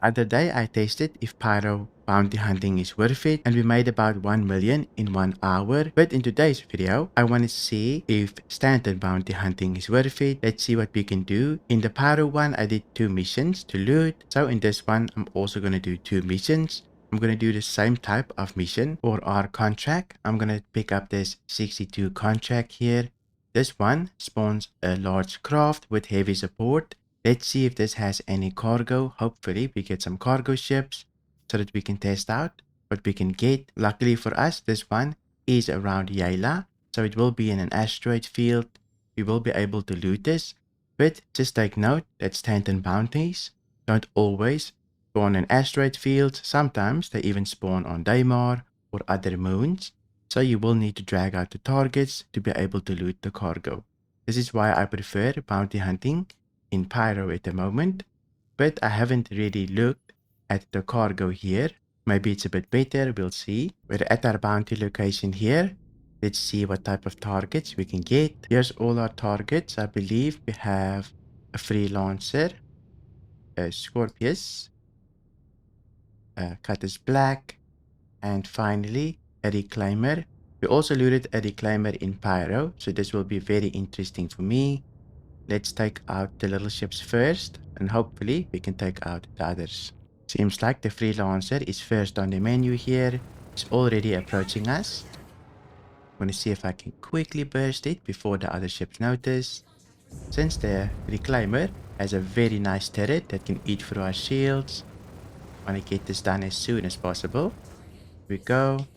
Other day I tested if Pyro Bounty Hunting is worth it, and we made about 1 million in 1 hour. But in today's video, I want to see if Stanton Bounty Hunting is worth it. Let's see what we can do. In the Pyro one, I did 2 missions to loot. So in this one, I'm also going to do 2 missions. I'm going to do the same type of mission for our contract. I'm going to pick up this 62 contract here. This one spawns a large craft with heavy support. Let's see if this has any cargo. Hopefully we get some cargo ships so that we can test out what we can get. Luckily for us, this one is around Yayla, so it will be in an asteroid field. We will be able to loot this, but just take note that Stanton bounties don't always spawn in asteroid fields. Sometimes they even spawn on Daymar or other moons, so you will need to drag out the targets to be able to loot the cargo. This is why I prefer bounty hunting in Pyro at the moment, but I haven't really looked at the cargo here. Maybe it's a bit better, we'll see. We're at our bounty location here. Let's see what type of targets we can get. Here's all our targets. I believe we have a freelancer, a Scorpius, a Cutter's Black, and finally a reclaimer. We also looted a reclaimer in Pyro, so this will be very interesting for me. Let's take out the little ships first, and hopefully we can take out the others. Seems like the freelancer is first on the menu here. It's already approaching us. I'm going to see if I can quickly burst it before the other ships notice. Since the reclaimer has a very nice turret that can eat through our shields, I want to get this done as soon as possible. Here we go.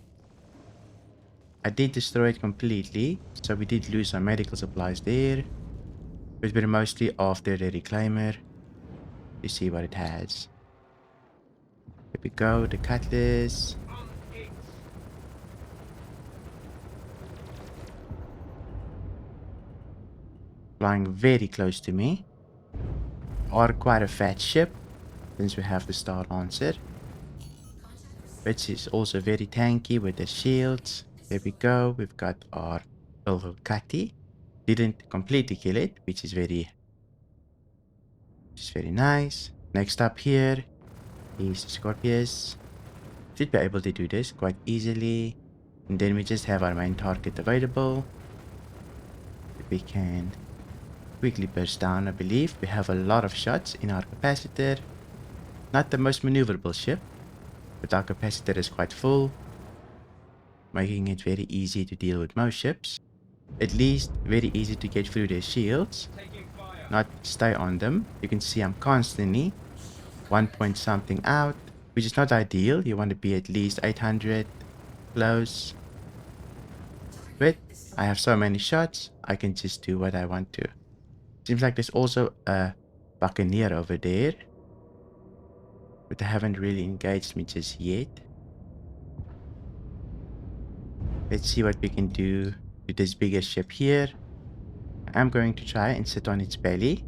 I did destroy it completely, so we did lose some medical supplies there. But we're mostly after the reclaimer to see what it has. Here we go, the cutlass. Flying very close to me. Are quite a fat ship, since we have the Star-Lancer. Which is also very tanky with the shields. There we go, we've got our little cutty. Didn't completely kill it, which is very nice. Next up here is Scorpius. Should be able to do this quite easily. And then we just have our main target available. We can quickly burst down. I believe we have a lot of shots in our capacitor. Not the most maneuverable ship, but our capacitor is quite full, making it very easy to deal with most ships. At least very easy to get through their shields, not stay on them. You can see I'm constantly 1 point something out, which is not ideal. You want to be at least 800 close. But I have so many shots, I can just do what I want to. Seems like there's also a buccaneer over there, but they haven't really engaged me just yet. Let's see what we can do to this bigger ship here. I'm going to try and sit on its belly,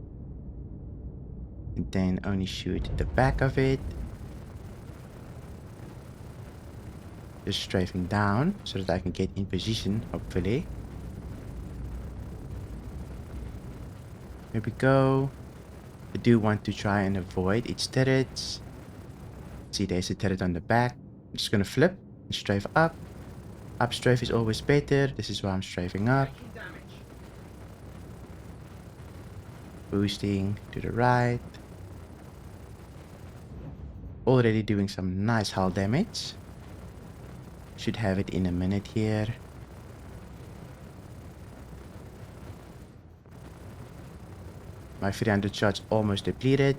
and then only shoot the back of it. Just strafing down so that I can get in position, hopefully. Here we go. I do want to try and avoid its turrets. See, there's a turret on the back. I'm just gonna flip and strafe up. Up strafe is always better. This is why I'm strafing up. Boosting to the right. Already doing some nice hull damage. Should have it in a minute here. My 300 shots almost depleted.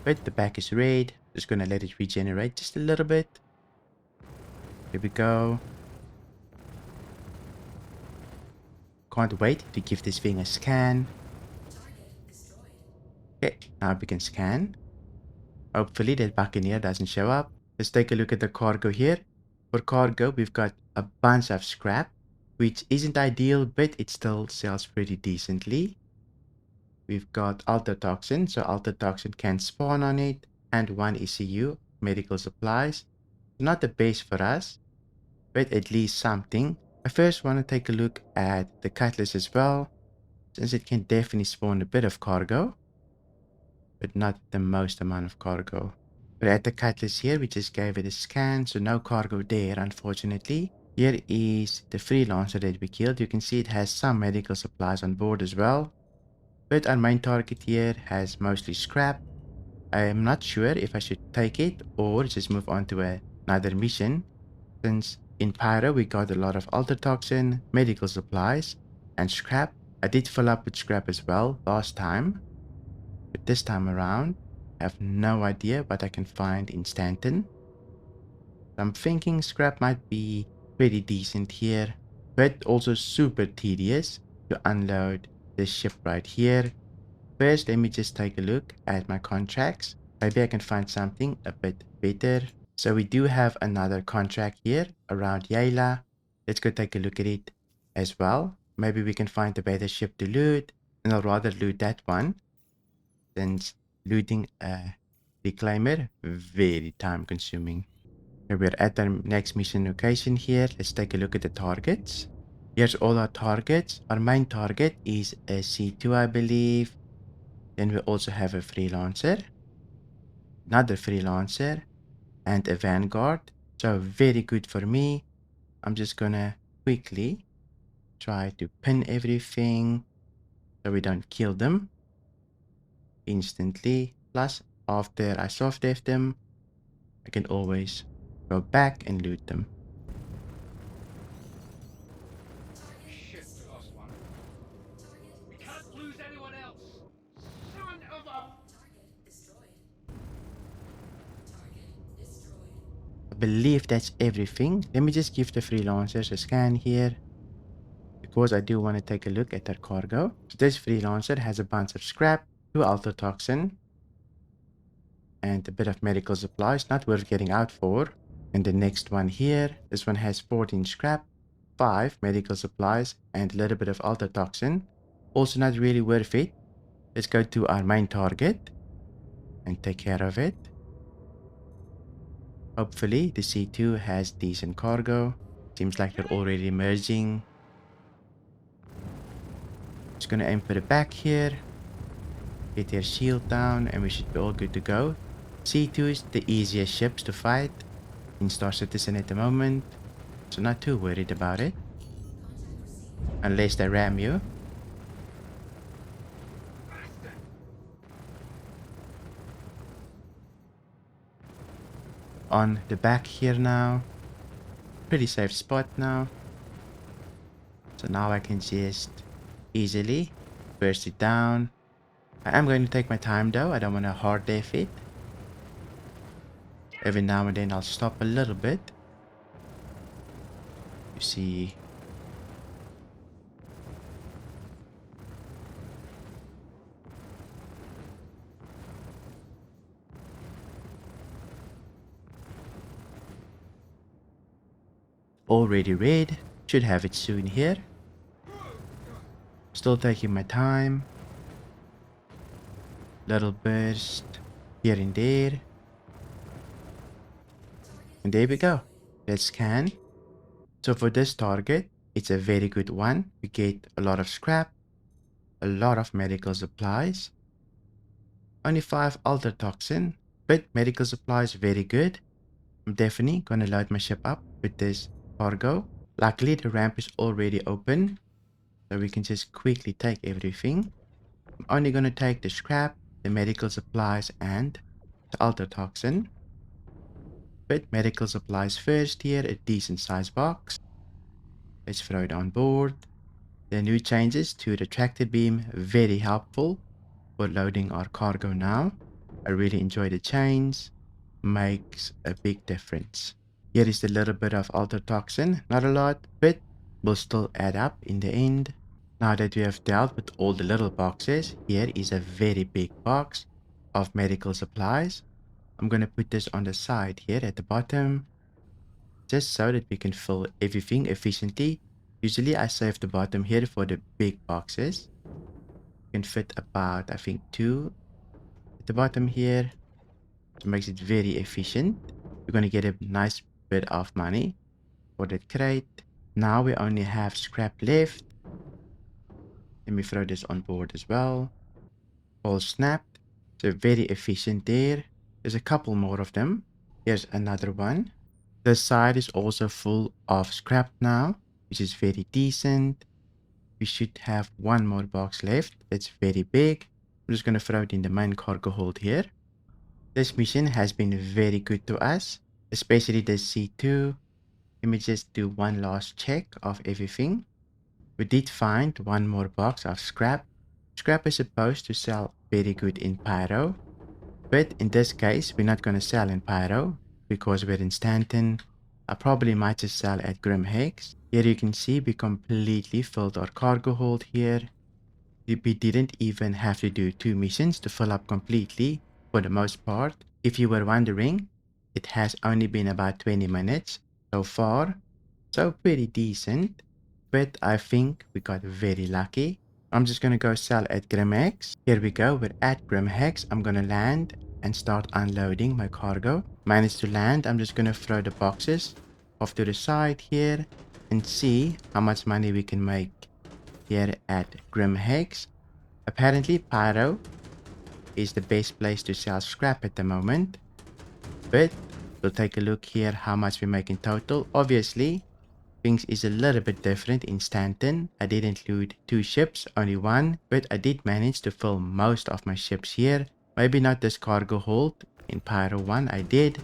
But the back is red. Just gonna let it regenerate just a little bit. Here we go. Can't wait to give this thing a scan. Okay, now we can scan. Hopefully that buccaneer doesn't show up. Let's take a look at the cargo here. For cargo, we've got a bunch of scrap, which isn't ideal, but it still sells pretty decently. We've got Altotoxin, so Altotoxin can spawn on it, and 1 ECU, medical supplies. Not the best for us, but at least something. I first want to take a look at the cutlass as well, since it can definitely spawn a bit of cargo. but not the most amount of cargo. But at the cutlass here, we just gave it a scan, so no cargo there, unfortunately. Here is the freelancer that we killed. You can see it has some medical supplies on board as well. But our main target here has mostly scrap. I am not sure if I should take it or just move on to another mission, since in Pyro we got a lot of ultratoxin, medical supplies, and scrap. I did fill up with scrap as well last time, but this time around I have no idea what I can find in Stanton. I'm thinking scrap might be pretty decent here, but also super tedious to unload this ship right here. First, let me just take a look at my contracts. Maybe I can find something a bit better. So we do have another contract here around Yayla. Let's go take a look at it as well. Maybe we can find a better ship to loot, and I'll rather loot that one since looting a reclaimer very time consuming. Okay, we're at our next mission location here. Let's take a look at the targets. Here's all our targets. Our main target is a C2, I believe. Then we also have a freelancer, another freelancer, and a vanguard. So very good for me. I'm just gonna quickly try to pin everything so we don't kill them instantly. Plus, after I soft F them, I can always go back and loot them. I believe that's everything. Let me just give the freelancers a scan here, because I do want to take a look at their cargo. So this freelancer has a bunch of scrap, 2 ultratoxin, and a bit of medical supplies, not worth getting out for. And the next one here, this one has 14 scrap, 5 medical supplies, and a little bit of ultratoxin. Also not really worth it. Let's go to our main target and take care of it. Hopefully the C2 has decent cargo. Seems like they're already merging. Just gonna aim for the back here. Get their shield down and we should be all good to go. C2 is the easiest ships to fight in Star Citizen at the moment, so not too worried about it. Unless they ram you. On the back here now. Pretty safe spot now. So now I can just easily burst it down. I am going to take my time though. I don't want to hard def it. Every now and then I'll stop a little bit. You see. Already red. Should have it soon here. Still taking my time. Little burst here and there. And there we go. Let's scan. So for this target, it's a very good one. We get a lot of scrap, a lot of medical supplies, only 5 ultratoxin, but medical supplies very good. I'm definitely gonna load my ship up with this cargo. Luckily the ramp is already open, so we can just quickly take everything. I'm only gonna take the scrap, the medical supplies, and the ultratoxin. But medical supplies first here, a decent size box. Let's throw it on board. The new changes to the tractor beam, very helpful for loading our cargo now. I really enjoy the change, makes a big difference. Here is the little bit of ultratoxin, not a lot, but will still add up in the end. Now that we have dealt with all the little boxes, here is a very big box of medical supplies. I'm going to put this on the side here at the bottom, just so that we can fill everything efficiently. Usually I save the bottom here for the big boxes. You can fit about, I think, 2 at the bottom here. It makes it very efficient. You're going to get a nice bit of money for that crate. Now we only have scrap left. Let me throw this on board as well. All snapped. So very efficient there. There's a couple more of them. Here's another one. This side is also full of scrap now, which is very decent. We should have one more box left. That's very big. I'm just going to throw it in the main cargo hold here. This mission has been very good to us, especially the C2. Let me just do one last check of everything. We did find one more box of scrap. Scrap is supposed to sell very good in Pyro, but in this case, we're not going to sell in Pyro because we're in Stanton. I probably might just sell at Grim Hex. Here you can see we completely filled our cargo hold here. We didn't even have to do 2 missions to fill up completely for the most part. If you were wondering, it has only been about 20 minutes so far, so pretty decent, but I think we got very lucky. I'm just gonna go sell at Grimhex. Here we go, we're at Grimhex. I'm gonna land and start unloading my cargo. Managed to land. I'm just gonna throw the boxes off to the side here and see how much money we can make here at Grimhex. Apparently Pyro is the best place to sell scrap at the moment, but we'll take a look here how much we make in total. Obviously things is a little bit different in Stanton. I did include 2 ships, only 1, but I did manage to fill most of my ships here. Maybe not this cargo hold. In Pyro 1 I did,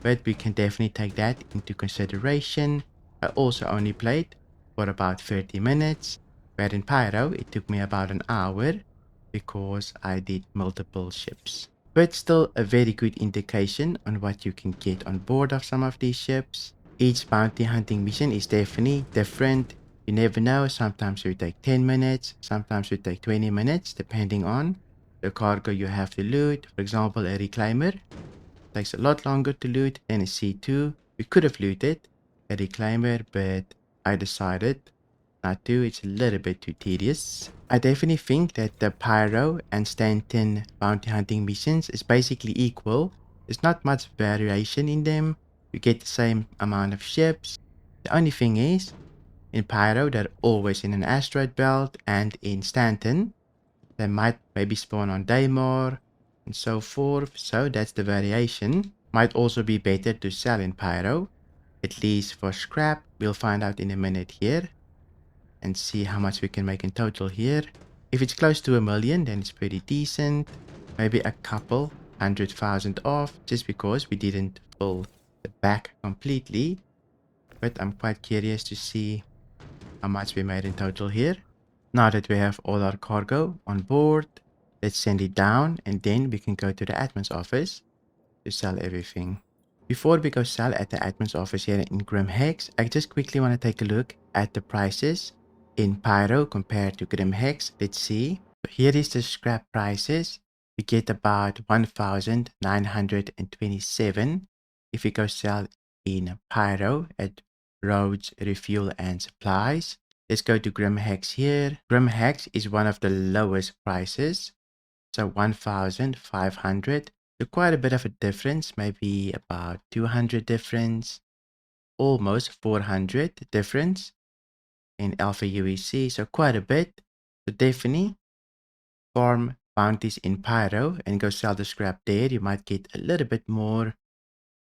but we can definitely take that into consideration. I also only played for about 30 minutes, where in Pyro it took me about an hour because I did multiple ships. But still a very good indication on what you can get on board of some of these ships. Each bounty hunting mission is definitely different. You never know, sometimes it will take 10 minutes, sometimes it will take 20 minutes, depending on the cargo you have to loot. For example, a reclaimer takes a lot longer to loot than a C2. We could have looted a reclaimer, but I decided not to. It's a little bit too tedious. I definitely think that the Pyro and Stanton bounty hunting missions is basically equal. There's not much variation in them. You get the same amount of ships. The only thing is, in Pyro they're always in an asteroid belt, and in Stanton they might maybe spawn on Daymar and so forth. So that's the variation. Might also be better to sell in Pyro, at least for scrap. We'll find out in a minute here and see how much we can make in total here. If it's close to 1 million, then it's pretty decent. Maybe a couple 100,000 off, just because we didn't fill the back completely. But I'm quite curious to see how much we made in total here. Now that we have all our cargo on board, let's send it down and then we can go to the admin's office to sell everything. Before we go sell at the admin's office here in Grimhex, I just quickly want to take a look at the prices in Pyro compared to Grimhex. Let's see. Here is the scrap prices. We get about 1,927 if we go sell in Pyro at Roads, Refuel and Supplies. Let's go to Grimhex here. Grimhex is one of the lowest prices, so 1,500. So quite a bit of a difference, maybe about 200 difference, almost 400 difference in Alpha UEC, so quite a bit. So definitely farm bounties in Pyro and go sell the scrap there. You might get a little bit more,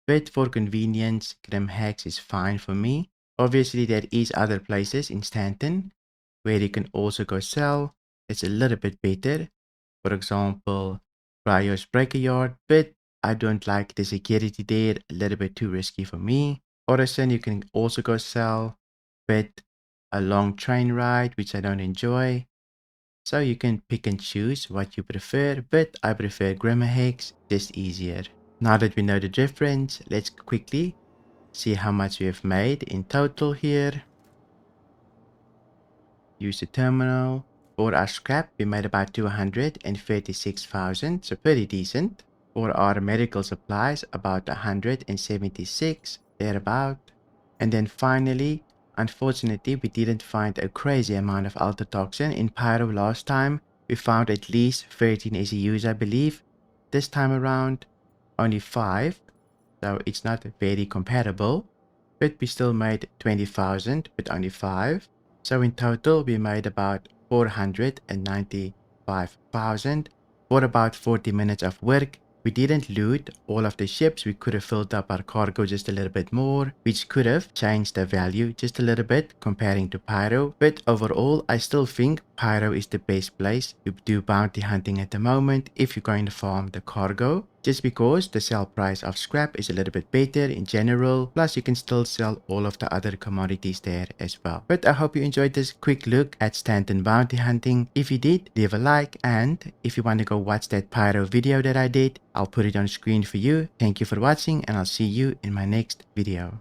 but for convenience, Grimhex is fine for me. Obviously, there is other places in Stanton where you can also go sell. It's a little bit better. For example, Cryo's Breaker Yard, but I don't like the security there, a little bit too risky for me. Orison you can also go sell, but a long train ride, which I don't enjoy. So you can pick and choose what you prefer, but I prefer Grimhex, just easier. Now that we know the difference, let's quickly see how much we have made in total here. Use the terminal. For our scrap, we made about 236,000, so pretty decent. For our medical supplies, about 176, thereabout. And then finally, unfortunately, we didn't find a crazy amount of altotoxin. In Pyro last time, we found at least 13 SEUs, I believe. This time around, only 5. So it's not very comparable, but we still made 20,000 with only 5. So in total, we made about 495,000 for about 40 minutes of work. We didn't loot all of the ships. We could have filled up our cargo just a little bit more, which could have changed the value just a little bit comparing to Pyro. But overall, I still think Pyro is the best place to do bounty hunting at the moment if you're going to farm the cargo, just because the sell price of scrap is a little bit better in general, plus you can still sell all of the other commodities there as well. But I hope you enjoyed this quick look at Stanton Bounty Hunting. If you did, leave a like, and if you want to go watch that Pyro video that I did, I'll put it on screen for you. Thank you for watching, and I'll see you in my next video.